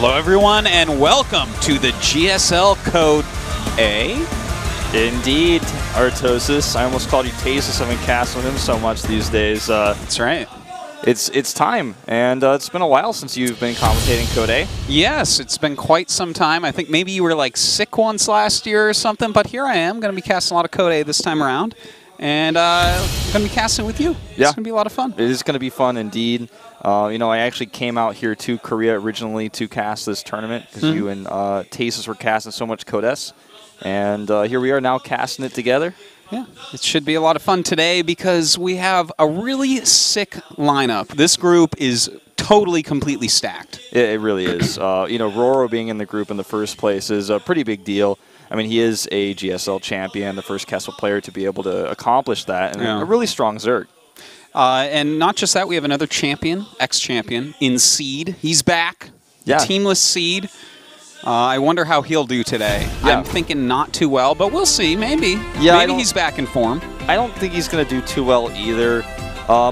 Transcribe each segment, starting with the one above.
Hello everyone and welcome to the GSL Code A. Indeed, Artosis. I almost called you Tasis. I've been casting with him so much these days. That's right. It's time, and it's been a while since you've been commentating Code A. Yes, it's been quite some time. I think maybe you were like sick once last year or something, but here I am, going to be casting a lot of Code A this time around, and I'm going to be casting with you. Yeah. It's going to be a lot of fun. It is going to be fun indeed. You know, I actually came out here to Korea originally to cast this tournament because you and Tasis were casting so much Code S, and here we are now casting it together. Yeah, it should be a lot of fun today because we have a really sick lineup. This group is totally, completely stacked. It really is. You know, RorO being in the group in the first place is a pretty big deal. I mean, he is a GSL champion, the first Kessel player to be able to accomplish that, and a really strong Zerg. And not just that, we have another champion, ex-champion, in Seed. He's back. Yeah. Teamless Seed. I wonder how he'll do today. Yeah. I'm thinking not too well, but we'll see. Maybe. Yeah, maybe he's back in form. I don't think he's going to do too well either.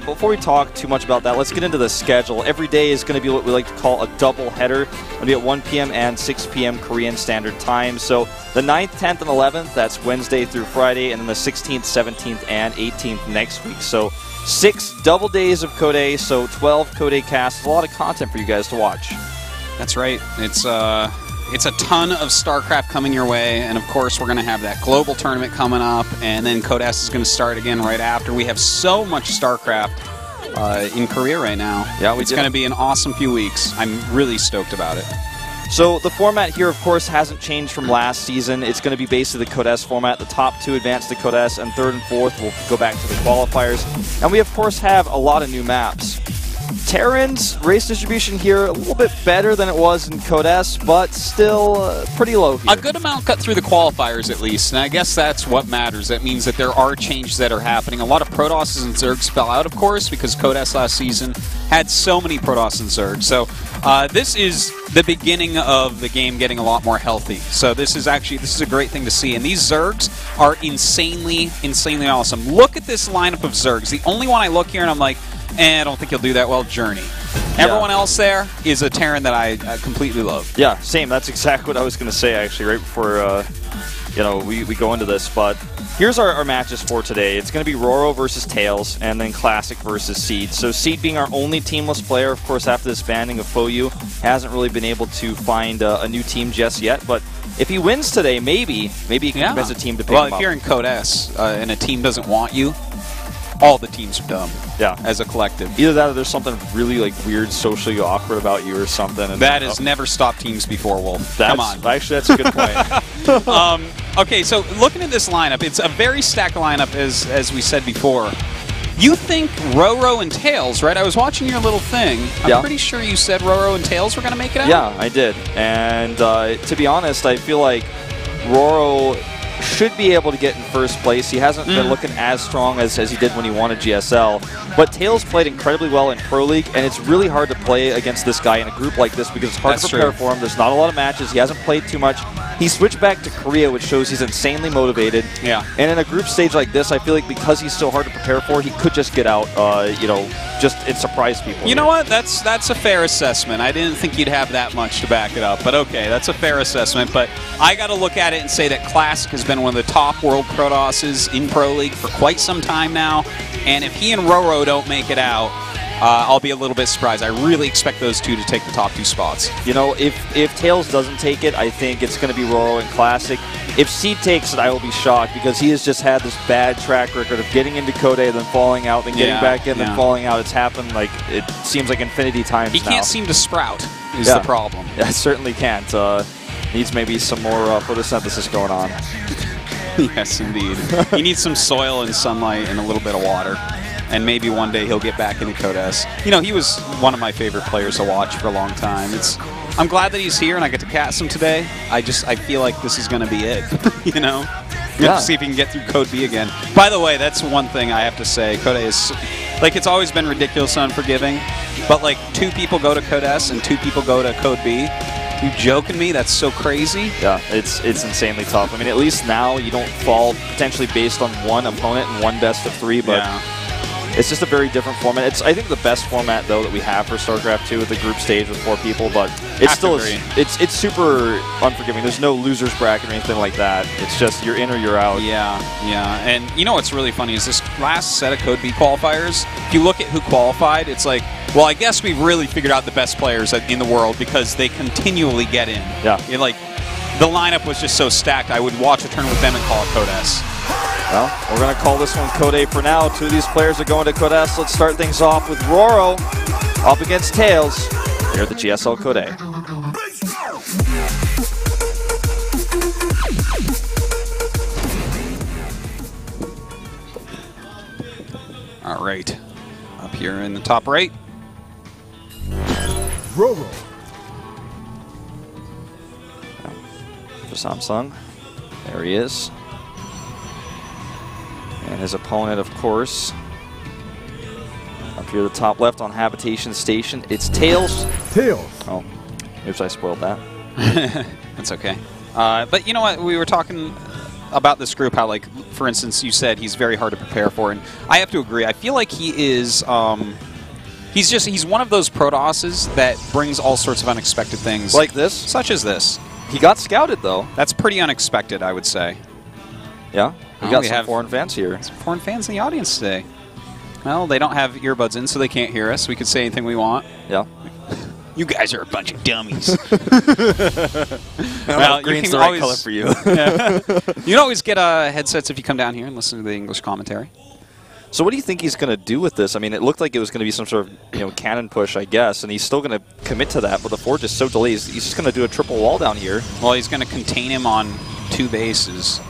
Before we talk too much about that, let's get into the schedule. Every day is going to be what we like to call a double header. It'll be at 1 p.m. and 6 p.m. Korean Standard Time. So the 9th, 10th, and 11th, that's Wednesday through Friday, and then the 16th, 17th, and 18th next week. So 6 double days of Code A, so 12 Code A casts. A lot of content for you guys to watch. That's right. It's a ton of StarCraft coming your way, and of course we're going to have that global tournament coming up, and then Code S is going to start again right after. We have so much StarCraft in Korea right now. Yeah, it's going to be an awesome few weeks. I'm really stoked about it. So the format here, of course, hasn't changed from last season. It's going to be basically the Code S format. The top 2 advance to Code S, and 3rd and 4th will go back to the qualifiers. And we, of course, have a lot of new maps. Terran's race distribution here a little bit better than it was in Code S, but still pretty low here. A good amount cut through the qualifiers at least, and I guess that's what matters. That means that there are changes that are happening. A lot of Protosses and Zergs fell out, of course, because Code S last season had so many Protoss and Zergs. So this is the beginning of the game getting a lot more healthy. So this is a great thing to see. And these Zergs are insanely, insanely awesome. Look at this lineup of Zergs. The only one I look here and I'm like, I don't think he'll do that well, Journey. Everyone else there is a Terran that I completely love. Yeah, same. That's exactly what I was going to say, actually, right before you know, we go into this. But here's our matches for today. It's going to be RorO versus Tails, and then Classic versus Seed. So Seed being our only teamless player, of course, after this banning of FOU, hasn't really been able to find a new team just yet. But if he wins today, maybe he can convince a team to pick him up. Well, if you're in Code S and a team doesn't want you, all the teams are dumb. Yeah, as a collective. Either that or there's something really like weird, socially awkward about you or something. And that has never stopped teams before, Wolf. Come on. Actually, that's a good point. Okay, so looking at this lineup, it's a very stacked lineup, as we said before. You think RorO and Tails, right? I was watching your little thing. I'm pretty sure you said RorO and Tails were going to make it out? Yeah, I did. And to be honest, I feel like RorO should be able to get in first place. He hasn't been looking as strong as he did when he won a GSL. But Tails played incredibly well in Pro League, and it's really hard to play against this guy in a group like this because it's hard to prepare for him. There's not a lot of matches. He hasn't played too much. He switched back to Korea, which shows he's insanely motivated. Yeah. And in a group stage like this, I feel like because he's so hard to prepare for, he could just get out, you know, and surprise people. You know what? That's a fair assessment. I didn't think you'd have that much to back it up, but okay, that's a fair assessment. But I got to look at it and say that Classic has been one of the top world Protosses in Pro League for quite some time now, and if he and RorO don't make it out, I'll be a little bit surprised. I really expect those two to take the top 2 spots. You know, if Tails doesn't take it, I think it's going to be RorO and Classic. If Seed takes it, I will be shocked because he has just had this bad track record of getting into Code A, then falling out, then getting back in, then falling out. It's happened, like, it seems like infinity times now. He can't seem to sprout is the problem. Yeah, I certainly can't. Needs maybe some more photosynthesis going on. Yes, indeed. He needs some soil and sunlight and a little bit of water. And maybe one day he'll get back into Code S. You know, he was one of my favorite players to watch for a long time. I'm glad that he's here and I get to cast him today. I feel like this is going to be it, you know? We have to see if he can get through Code B again. By the way, that's one thing I have to say. Code A is, like, it's always been ridiculous and unforgiving, but, like, 2 people go to Code S and 2 people go to Code B. You joking me? That's so crazy. Yeah, it's insanely tough. I mean, at least now you don't fall potentially based on one opponent and one best of 3, but It's just a very different format. It's, I think, the best format, though, that we have for StarCraft 2 with the group stage with 4 people, but it's still it's super unforgiving. There's no loser's bracket or anything like that. It's just you're in or you're out. Yeah, yeah. And you know what's really funny is this last set of Code B qualifiers, if you look at who qualified, it's like, well, I guess we've really figured out the best players in the world because they continually get in. Yeah. Like, the lineup was just so stacked, I would watch a tournament with them and call it Code S. Well, we're going to call this one Code A for now. 2 of these players are going to Code S. Let's start things off with RorO up against Tails here at the GSL Code A. All right. Up here in the top right. RorO. For Samsung. There he is. And his opponent, of course, up here at the top left on Habitation Station, it's Tails. Tails. Oh, oops, I spoiled that. That's okay. But you know what? We were talking about this group, how, like, for instance, you said he's very hard to prepare for, and I have to agree. I feel like he is, he's one of those Protosses that brings all sorts of unexpected things. Like this? Such as this. He got scouted, though. That's pretty unexpected, I would say. Yeah? We got some foreign fans here. Some foreign fans in the audience today. Well, they don't have earbuds in, so they can't hear us. We could say anything we want. Yeah. You guys are a bunch of dummies. Well, green's the right color for you. You can always get headsets if you come down here and listen to the English commentary. So what do you think he's going to do with this? I mean, it looked like it was going to be some sort of cannon push, I guess, and he's still going to commit to that, but the Forge is so delayed. He's just going to do a triple wall down here. Well, he's going to contain him on 2 bases,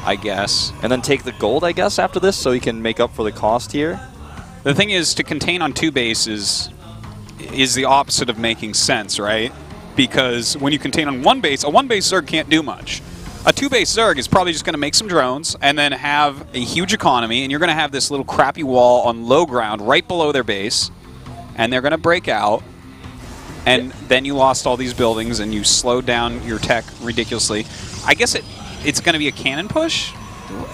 I guess. And then take the gold, I guess, after this, so he can make up for the cost here. The thing is, to contain on 2 bases is the opposite of making sense, right? Because when you contain on 1 base, a 1-base Zerg can't do much. A 2-base Zerg is probably just going to make some drones and then have a huge economy, and you're going to have this little crappy wall on low ground right below their base, and they're going to break out, and then you lost all these buildings, and you slowed down your tech ridiculously. I guess it's going to be a cannon push?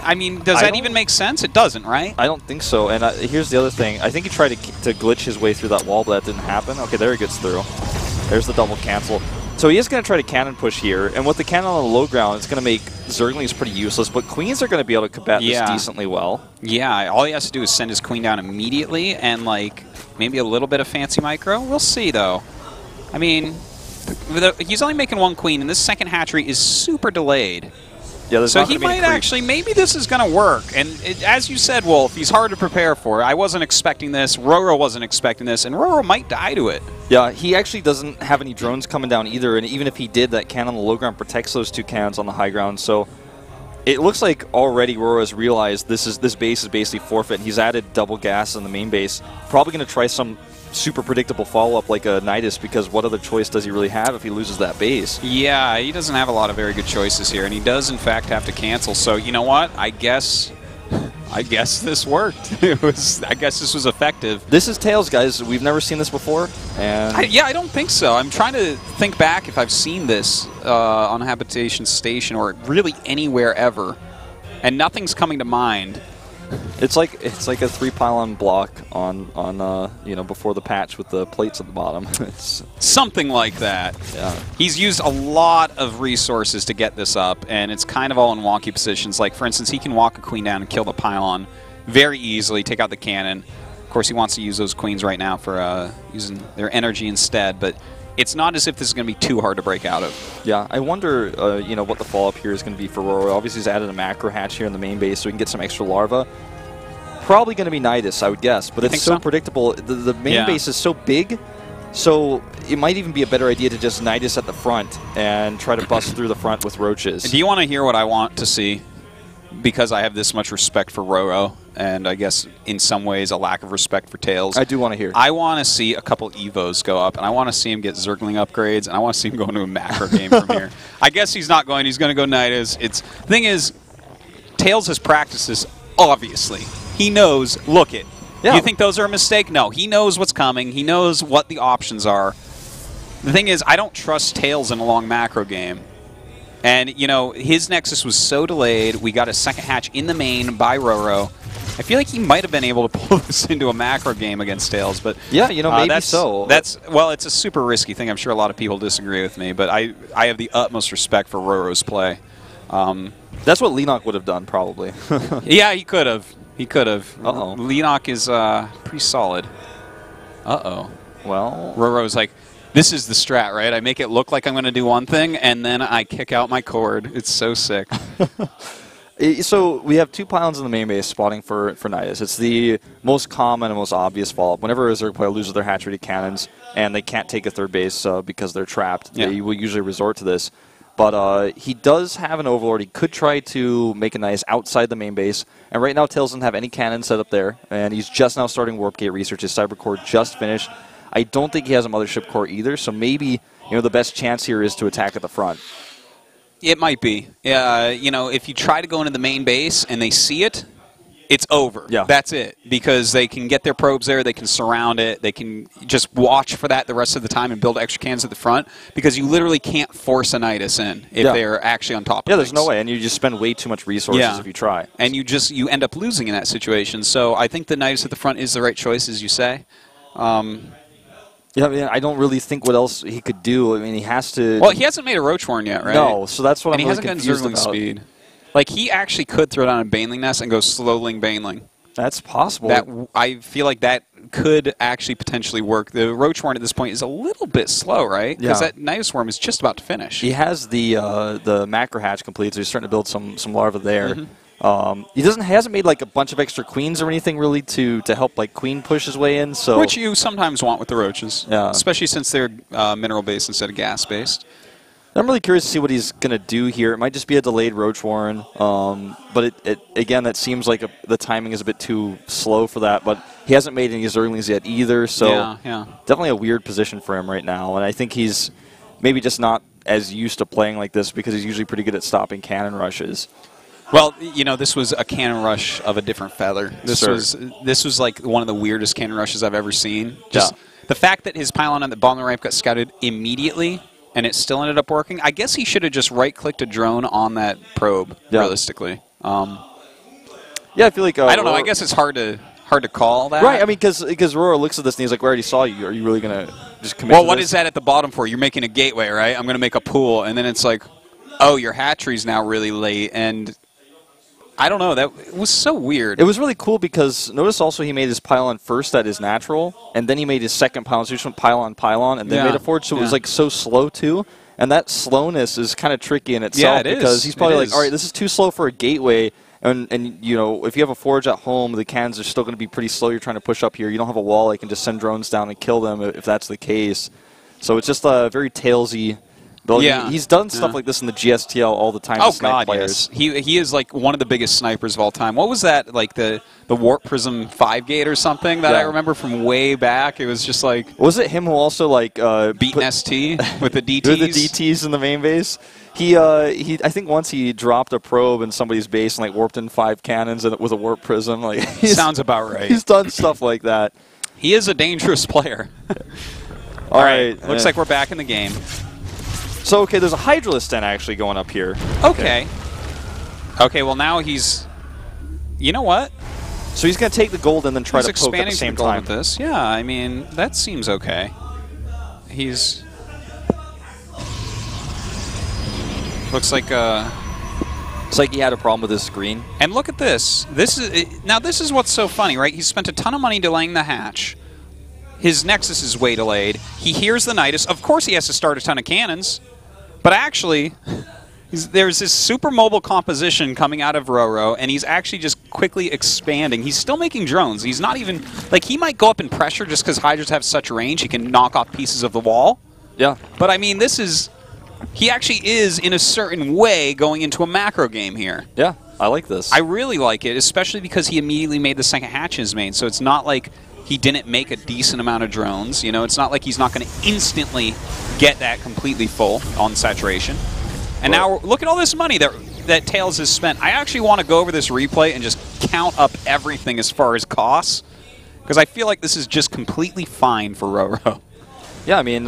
I mean, does that even make sense? It doesn't, right? I don't think so, and here's the other thing. I think he tried to glitch his way through that wall, but that didn't happen. Okay, there he gets through. There's the double cancel. So he is going to try to cannon push here, and with the cannon on the low ground, it's going to make Zerglings pretty useless, but Queens are going to be able to combat this decently well. Yeah, all he has to do is send his Queen down immediately, and, like, maybe a little bit of fancy micro. We'll see, though. I mean, he's only making 1 Queen, and this second hatchery is super delayed. Yeah, so he might actually, maybe this is going to work. And as you said, Wolf, he's hard to prepare for. I wasn't expecting this. RorO wasn't expecting this. And RorO might die to it. Yeah, he actually doesn't have any drones coming down either. And even if he did, that cannon on the low ground protects those 2 cannons on the high ground. So it looks like already RorO has realized this base is basically forfeit. He's added double gas in the main base. Probably going to try some super predictable follow-up like a Nidus, because what other choice does he really have if he loses that base? Yeah, he doesn't have a lot of very good choices here, and he does in fact have to cancel. So you know what? I guess this worked. I guess this was effective. This is Tails, guys. We've never seen this before. And I don't think so. I'm trying to think back if I've seen this on Habitation Station or really anywhere ever, and nothing's coming to mind. It's like a 3-pylon block on before the patch with the plates at the bottom. It's something like that. Yeah. He's used a lot of resources to get this up, and it's kind of all in wonky positions. Like, for instance, he can walk a Queen down and kill the pylon very easily, take out the cannon. Of course, he wants to use those Queens right now for using their energy instead, but it's not as if this is going to be too hard to break out of. Yeah, I wonder, what the follow-up here is going to be for RorO. Obviously, he's added a macro hatch here in the main base so we can get some extra larva. Probably going to be Nidus, I would guess, but it's so predictable. The main base is so big, so it might even be a better idea to just Nidus at the front and try to bust through the front with roaches. Do you want to hear what I want to see? Because I have this much respect for RorO, and I guess in some ways a lack of respect for Tails. I do want to hear. I want to see a couple Evos go up, and I want to see him get Zergling upgrades, and I want to see him go into a macro game from here. I guess he's not going. He's going to go Nidus. The thing is, Tails has practiced this, obviously. He knows, look it. Yeah. You think those are a mistake? No. He knows what's coming. He knows what the options are. The thing is, I don't trust Tails in a long macro game. And, his Nexus was so delayed. We got a second hatch in the main by RorO. I feel like he might have been able to pull this into a macro game against Tails, but yeah, you know, maybe so. Well, it's a super risky thing. I'm sure a lot of people disagree with me, but I have the utmost respect for RorO's play. That's what Lenok would have done, probably. Yeah, he could have. He could have. Uh-oh. Lenok is pretty solid. Uh-oh. Well, RorO's like, this is the strat, right? I make it look like I'm going to do one thing, and then I kick out my cord. It's so sick. So we have 2 pylons in the main base spawning for Nidus. It's the most common and most obvious follow-up. Whenever a Zerg player loses their hatchery to cannons and they can't take a 3rd base because they're trapped, they will usually resort to this. But he does have an Overlord. He could try to make a Nidus outside the main base. And right now, Tails doesn't have any cannons set up there. And he's just now starting Warp Gate research. His Cyber Core just finished. I don't think he has a Mothership Core either. So maybe the best chance here is to attack at the front. It might be. If you try to go into the main base and they see it, it's over. Yeah. That's it. Because they can get their probes there, they can surround it, they can just watch for that the rest of the time and build extra cannons at the front, because you literally can't force a Nidus in if they're actually on top of there's no way, and you just spend way too much resources if you try. And you end up losing in that situation. So I think the Nidus at the front is the right choice, as you say. Yeah, I mean, I don't really think what else he could do. I mean, he has to... Well, he hasn't made a Roachhorn yet, right? No, so that's what I'm really confused about. And he hasn't gotten Zergling speed. Like, he actually could throw down a Baneling Nest and go slowling Baneling. That's possible. I feel like that could actually potentially work. The Roachhorn at this point is a little bit slow, right? Because that Nidus Swarm is just about to finish. He has the macro hatch complete, so he's starting to build some larvae there. He hasn't made like a bunch of extra queens or anything really to help like queen push his way in. So which you sometimes want with the roaches, especially since they're mineral based instead of gas based. I'm really curious to see what he's going to do here. It might just be a delayed Roachhorn, but again, that seems like the timing is a bit too slow for that. But he hasn't made any Zerglings yet either, so definitely a weird position for him right now. And I think he's maybe just not as used to playing like this because he's usually pretty good at stopping cannon rushes. Well, this was a cannon rush of a different feather. This was like one of the weirdest cannon rushes I've ever seen. Just the fact that his pylon on the bottom of the ramp got scouted immediately and it still ended up working. I guess he should have just right-clicked a drone on that probe, realistically. I feel like... I don't know. I guess it's hard to call that. Right, I mean, because RorO looks at this and he's like, we already saw you. Are you really going to just commit Well, what is that at the bottom for? You're making a gateway, right? I'm going to make a pool. And then it's like, oh, your hatchery's now really late. And... I don't know. That was so weird. It was really cool because notice also he made his pylon first at his natural, and then he made his second pylon. So he just went pylon, and then made a forge. So it was like so slow too. And that slowness is kind of tricky in itself because he's probably like, all right, this is too slow for a gateway. And if you have a forge at home, the cannons are still going to be pretty slow. You're trying to push up here. You don't have a wall. I can just send drones down and kill them if that's the case. So it's just a very Tailsy. He's done stuff like this in the GSTL all the time. Oh God, yes. He is like one of the biggest snipers of all time. What was that? Like the Warp Prism 5-gate or something that I remember from way back. It was just like. Was it him who also like beaten ST with the DTs? With the DTs in the main base. I think once he dropped a probe in somebody's base and like warped in 5 cannons with a Warp Prism. Like sounds about right. He's done stuff like that. He is a dangerous player. All right. Looks like we're back in the game. So, okay, there's a Hydralisk den actually going up here. Okay. Okay, well now he's... You know what? So he's going to take the gold and then try to poke at the same time. With this. Yeah, I mean, that seems okay. He's... Looks like... It's like he had a problem with his screen. And look at this. This is what's so funny, right? He spent a ton of money delaying the hatch. His Nexus is way delayed. He hears the Nidus. Of course he has to start a ton of cannons. But actually, there's this super mobile composition coming out of RorO, and he's actually just quickly expanding. He's still making drones. He's not even... Like, he might go up in pressure just because Hydras have such range. He can knock off pieces of the wall. Yeah. But, I mean, this is... He actually is, in a certain way, going into a macro game here. Yeah, I like this. I really like it, especially because he immediately made the second hatch in his main. So it's not like... He didn't make a decent amount of drones. It's not like he's not going to instantly get that completely full on saturation. And now look at all this money that Tails has spent. I actually want to go over this replay and just count up everything as far as costs, because I feel like this is just completely fine for RorO. Yeah, I mean,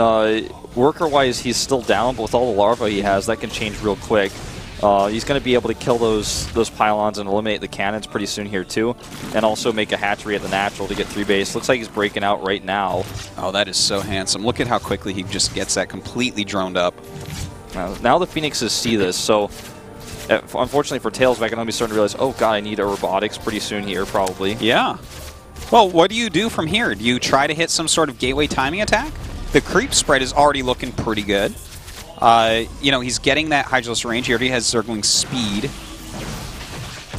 worker-wise, he's still down, but with all the larvae he has, that can change real quick. He's going to be able to kill those pylons and eliminate the cannons pretty soon here too, and also make a hatchery at the natural to get 3 base. Looks like he's breaking out right now. Oh, that is so handsome. Look at how quickly he just gets that completely droned up. Now the Phoenixes see this, so unfortunately for Tails, I can only be starting to realize, oh god, I need a robotics pretty soon here, probably. Yeah. Well, what do you do from here? Do you try to hit some sort of gateway timing attack? The creep spread is already looking pretty good. You know, he's getting that Hydralis range. He already has circling speed.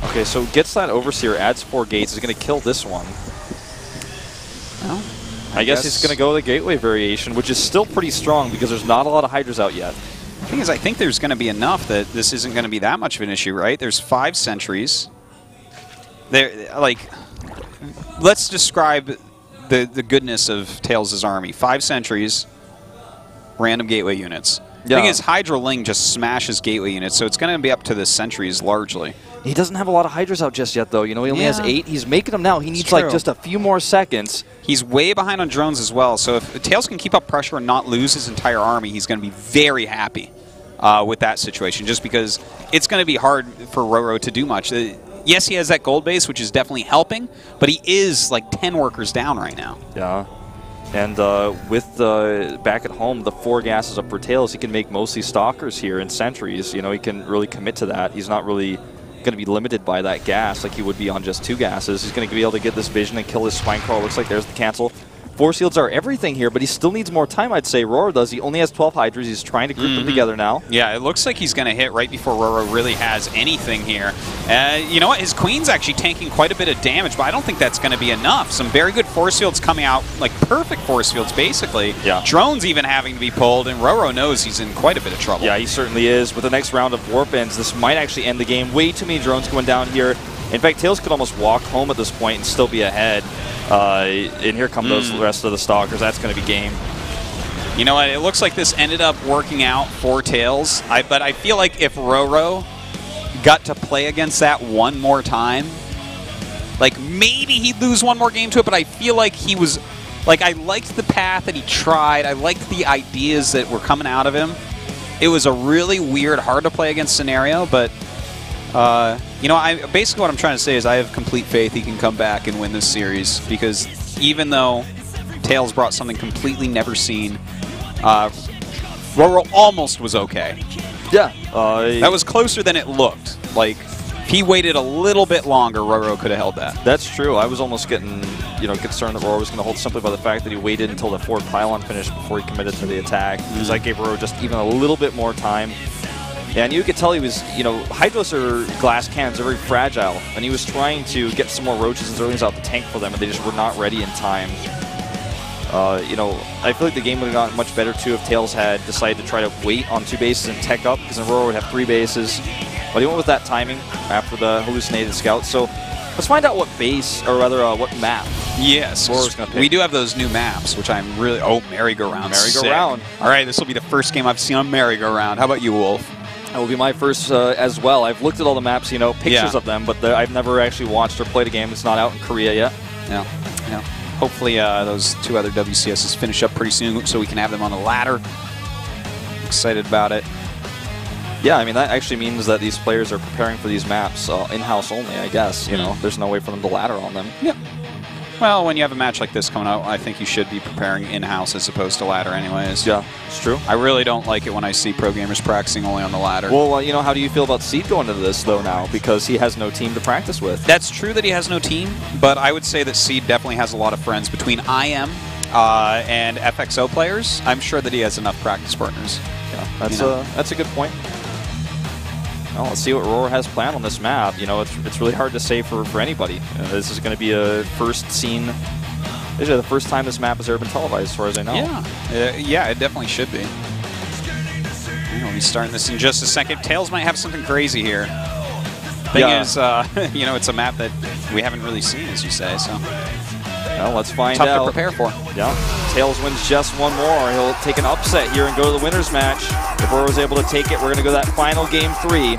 Okay, so gets that Overseer, adds 4 gates, is going to kill this one. Well, I guess he's going to go with the gateway variation, which is still pretty strong because there's not a lot of Hydras out yet. The thing is, I think there's going to be enough that this isn't going to be that much of an issue, right? There's 5 sentries. Let's describe the goodness of Tails' army. 5 sentries, random gateway units. The thing is, Hydra Ling just smashes gateway units, so it's going to be up to the sentries largely. He doesn't have a lot of Hydras out just yet, though. You know, he only has 8. He's making them now. He needs, like, just a few more seconds. He's way behind on drones as well, so if Tails can keep up pressure and not lose his entire army, he's going to be very happy with that situation, just because it's going to be hard for RorO to do much. Yes, he has that gold base, which is definitely helping, but he is, like, 10 workers down right now. Yeah. And with back at home, the 4 gases up for Tails, he can make mostly stalkers here and sentries. You know, he can really commit to that. He's not really going to be limited by that gas like he would be on just 2 gases. He's going to be able to get this vision and kill this spine crawl. Looks like there's the cancel. Force fields are everything here, but he still needs more time, I'd say. RorO does. He only has 12 Hydras. He's trying to group them together now. Yeah, it looks like he's going to hit right before RorO really has anything here. You know what? His Queen's actually tanking quite a bit of damage, but I don't think that's going to be enough. Some very good force fields coming out, like perfect force fields, basically. Yeah. Drones even having to be pulled, and RorO knows he's in quite a bit of trouble. Yeah, he certainly is. With the next round of warp ends, this might actually end the game. Way too many drones going down here. In fact, Tails could almost walk home at this point and still be ahead. And here come those rest of the Stalkers. That's going to be game. You know what? It looks like this ended up working out for Tails. But I feel like if RorO got to play against that one more time, like maybe he'd lose one more game to it, but I feel like he was... Like, I liked the path that he tried. I liked the ideas that were coming out of him. It was a really weird, hard-to-play against scenario, but... you know, basically what I'm trying to say is I have complete faith he can come back and win this series, because even though Tails brought something completely never seen, RorO almost was okay. Yeah. That was closer than it looked. Like, if he waited a little bit longer, RorO could have held that. That's true. I was almost getting, you know, concerned that RorO was going to hold simply by the fact that he waited until the 4th pylon finished before he committed to the attack. Because I gave RorO just even a little bit more time. And you could tell he was, you know, Hydros are glass cannons, they're very fragile, and he was trying to get some more roaches and zerlings out the tank for them, and they just were not ready in time. You know, I feel like the game would have gotten much better too if Tails had decided to try to wait on 2 bases and tech up, because then RorO would have 3 bases. But he went with that timing after the hallucinated scout. So let's find out what base, or rather what map. Yes, RorO's gonna pick. We do have those new maps, which I'm really... Oh, merry-go-round. Merry-go-round. All right, this will be the first game I've seen on merry-go-round. How about you, Wolf? That will be my first as well. I've looked at all the maps, you know, pictures of them, but I've never actually watched or played a game. It's not out in Korea yet. Yeah. Hopefully those 2 other WCSs finish up pretty soon so we can have them on the ladder. Excited about it. Yeah, I mean, that actually means that these players are preparing for these maps in-house only, I guess. You know, there's no way for them to ladder on them. Yep. Well, when you have a match like this coming out, I think you should be preparing in-house as opposed to ladder anyways. Yeah, it's true. I really don't like it when I see pro gamers practicing only on the ladder. Well, you know, how do you feel about Seed going into this, though, now? Because he has no team to practice with. That's true that he has no team, but I would say that Seed definitely has a lot of friends. Between IM and FXO players, I'm sure that he has enough practice partners. Yeah, that's a good point. Well, let's see what RorO has planned on this map. You know, it's really hard to say for anybody. This is going to be a first scene. This is the first time this map has ever been televised, as far as I know. Yeah, it definitely should be. We'll be starting this in just a second. Tails might have something crazy here. Thing is, you know, it's a map that we haven't really seen, as you say. So, well, let's find out. Tough to prepare for. Yeah. Tails wins just one more. He'll take an upset here and go to the winner's match. If RorO is able to take it, we're going to go to that final game 3.